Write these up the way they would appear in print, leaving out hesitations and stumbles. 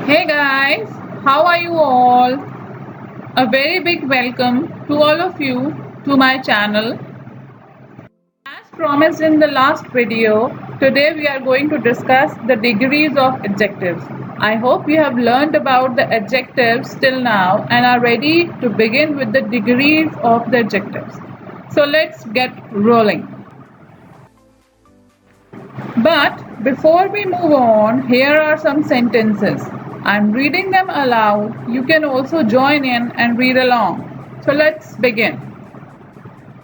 Hey guys, how are you all? A very big welcome to all of you to my channel. As promised in the last video, today we are going to discuss the degrees of adjectives. I hope you have learned about the adjectives till now and are ready to begin with the degrees of the adjectives. So let's get rolling. But before we move on, here are some sentences. I'm reading them aloud. You can also join in and read along. So let's begin.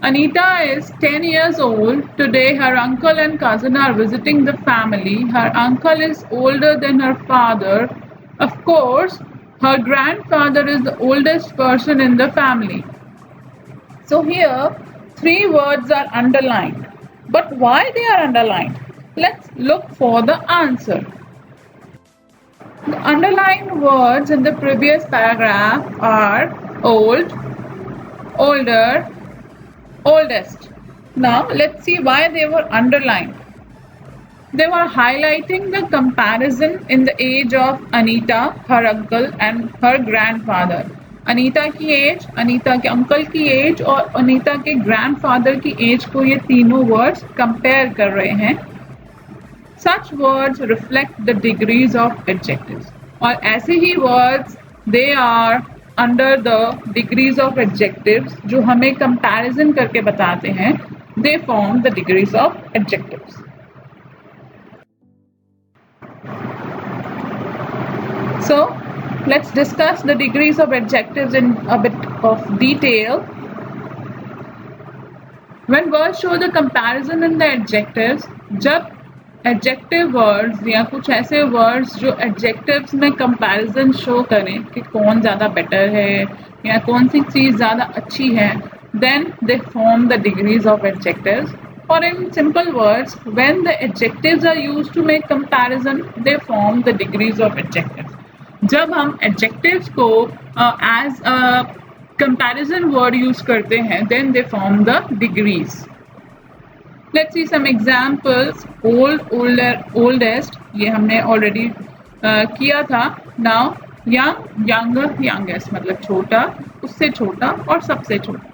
Anita is 10 years old. Today her uncle and cousin are visiting the family. Her uncle is older than her father. Of course, her grandfather is the oldest person in the family. So here, three words are underlined. But why they are underlined? Let's look for the answer. The underlined words in the previous paragraph are old, older, oldest. Now let's see why they were underlined. They were highlighting the comparison in the age of Anita, her uncle and her grandfather. Anita की as, Anita के uncle की as और अनीता के grandfather की as को ये तीनों words compare कर रहे हैं. Such words reflect the degrees of adjectives. और ऐसे ही words they are under the degrees of adjectives जो हमें comparison करके बताते हैं. They form the degrees of adjectives. So let's discuss the degrees of adjectives in a bit of detail. When words show the comparison in the adjectives, जब adjective words या कुछ ऐसे words जो एडजेक्टिव्स में comparison show करें कि कौन ज़्यादा बेटर है या कौन सी चीज़ ज़्यादा अच्छी है, then they form the degrees of adjectives. और in simple words, when the adjectives are used to make comparison, they form the degrees of adjectives. जब हम एडजेक्टिव्स को as a comparison word use करते हैं, then they form the degrees. Let's see some examples. Old, older, oldest, ये हमने already किया था. Now young, younger, youngest, मतलब छोटा, उससे छोटा और सबसे छोटा.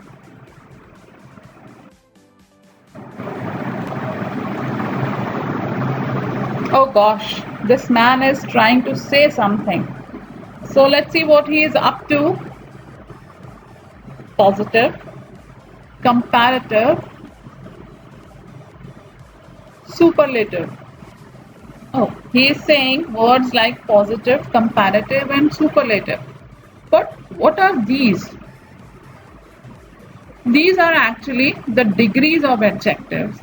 Oh gosh, this man is trying to say something. So let's see what he is up to. Positive, comparative, superlative. Oh, he is saying words like positive, comparative and superlative. But what are these? These are actually the degrees of adjectives.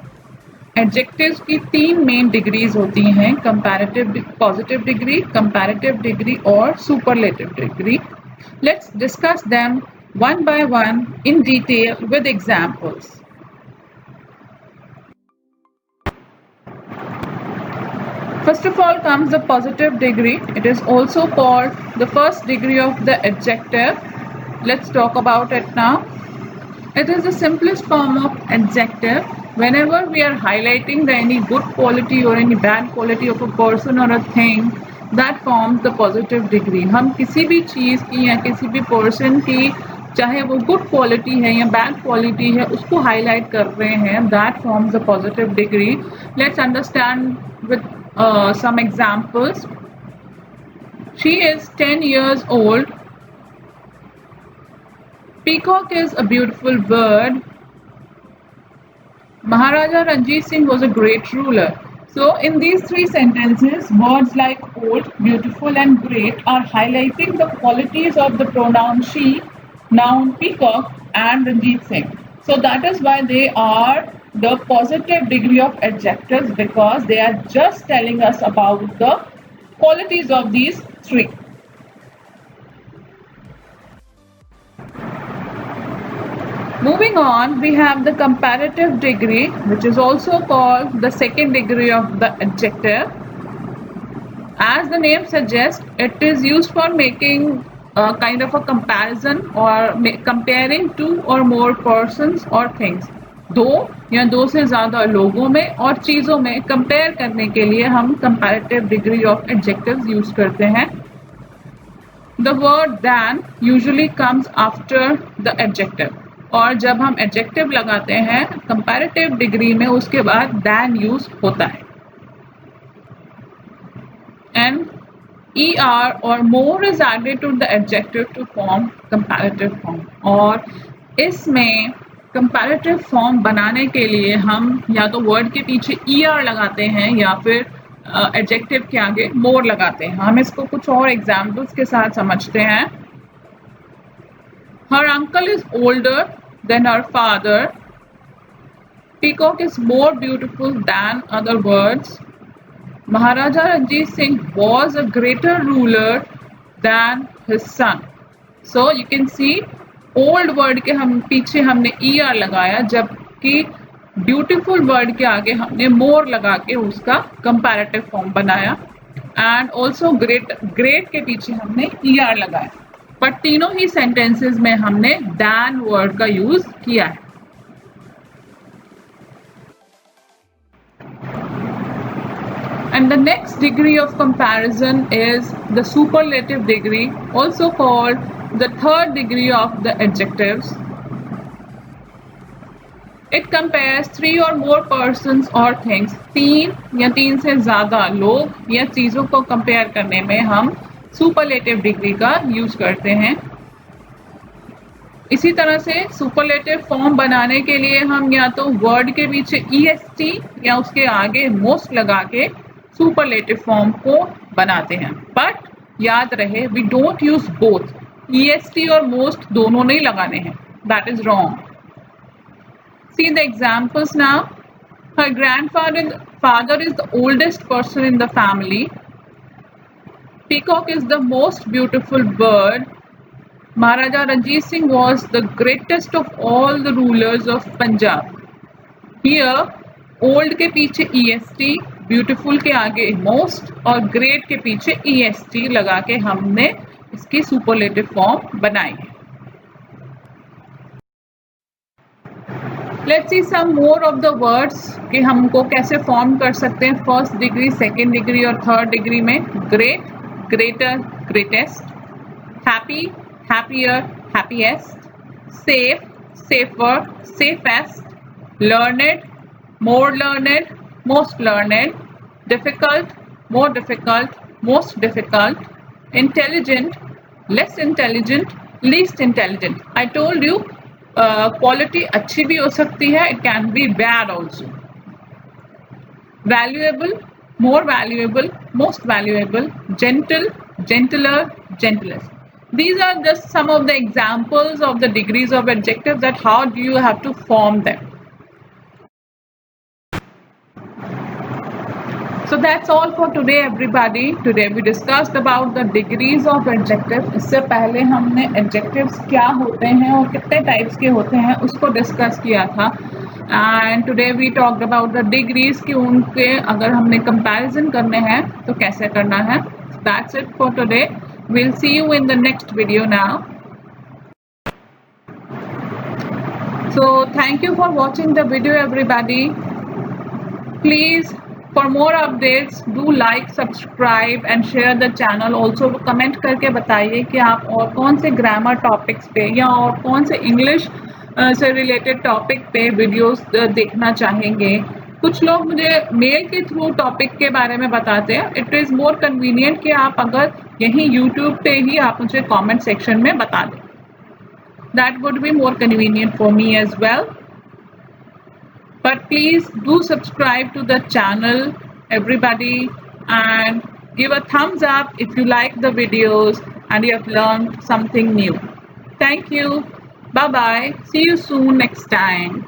Adjectives की तीन main degrees होती हैं, comparative, positive degree, comparative degree और superlative degree. Let's discuss them one by one in detail with examples. First of all comes the positive degree. It is also called the first degree of the adjective. Let's talk about it now. It is the simplest form of adjective. Whenever we are highlighting any good quality or any bad quality of a person or a thing, that forms the positive degree. हम किसी भी चीज़ की या किसी भी person की, चाहे वो good quality है या bad quality है, उसको highlight कर रहे हैं. That forms the positive degree. Let's understand with some examples. She is 10 years old. Peacock is a beautiful bird. Maharaja Ranjit Singh was a great ruler. So in these three sentences, words like old, beautiful and great are highlighting the qualities of the pronoun she, noun peacock and Ranjit Singh. So that is why they are the positive degree of adjectives, because they are just telling us about the qualities of these three. Moving on, we have the comparative degree, which is also called the second degree of the adjective. As the name suggests, it is used for making a kind of a comparison or comparing two or more persons or things. दो या दो से ज़्यादा लोगों में और चीज़ों में कंपेयर करने के लिए हम comparative degree of adjectives use करते हैं. The word than usually comes after the adjective. और जब हम adjective लगाते हैं comparative degree में उसके बाद than use होता है. And er or more is added to the adjective to form comparative form. और इसमें comparative form बनाने के लिए हम या तो word के पीछे er लगाते हैं या फिर एडजेक्टिव के आगे मोर लगाते हैं. हम इसको कुछ और एग्जाम्पल्स के साथ समझते हैं. Her uncle is older than her father. Peacock is more beautiful than other birds. Maharaja Ranjit Singh was a greater ruler than his son. So you can see old word के हम पीछे हमने er लगाया, जबकि ब्यूटीफुल वर्ड के आगे हमने मोर लगा के उसका कंपैरेटिव फॉर्म बनाया. एंड ऑल्सो ग्रेट के पीछे हमने er लगाया. बट तीनों ही सेंटेंसेस में हमने than वर्ड का यूज किया है. And the next degree of comparison is the superlative degree, also called the third degree of the adjectives. It compares three or more persons or things. तीन या तीन से ज़्यादा लोग या चीज़ों को कंपेयर करने में हम सुपरलेटिव डिग्री का यूज करते हैं. इसी तरह से सुपरलेटिव फॉर्म बनाने के लिए हम या तो वर्ड के पीछे est या उसके आगे most लगा के सुपरलेटिव फॉर्म को बनाते हैं. बट याद रहे we don't use both. est और most दोनों नहीं लगाने हैं. That is wrong. See the examples now. Her grandfather is the oldest person in the family. Peacock is the most beautiful bird. Maharaja Ranjit Singh was the greatest of all the rulers of Punjab. Here, old के पीछे est, beautiful के आगे most और great के पीछे est लगा के हमने इसकी superlative form बनाई है. Let's see some more of the words कि हमको कैसे फॉर्म कर सकते हैं फर्स्ट डिग्री, सेकेंड डिग्री और थर्ड डिग्री में. Great, greater, greatest. Happy, happier, happiest. Safe, safer, safest. Learned, more learned, most learned. Difficult, more difficult, most difficult. Intelligent, less intelligent, least intelligent. I told you quality अच्छी भी हो सकती है, it can be bad also. Valuable, more valuable, most valuable. Gentle, gentler, gentlest. These are just some of the examples of the degrees of adjectives, that how do you have to form them. So that's all for today everybody. Today we discussed about the degrees of adjectives. इससे पहले हमने adjectives क्या होते हैं और कितने types के होते हैं उसको discuss किया था. And today we talked about the degrees कि उनके अगर हमने comparison करने हैं तो कैसे करना है. That's it for today. We'll see you in the next video now. So thank you for watching the video everybody. Please, for more updates, do like, subscribe and share the channel. Also comment करके बताइए कि आप और कौन से grammar topics पे या और कौन से English से related topic पे videos देखना चाहेंगे. कुछ लोग मुझे मेल के थ्रू टॉपिक के बारे में बताते हैं. इट इज़ मोर कन्वीनियंट कि आप अगर यहीं यूट्यूब पे ही आप मुझे कमेंट सेक्शन में बता दें. That would be more convenient for me as well. But please do subscribe to the channel everybody and give a thumbs up if you like the videos and you have learned something new. Thank you. Bye bye. See you soon next time.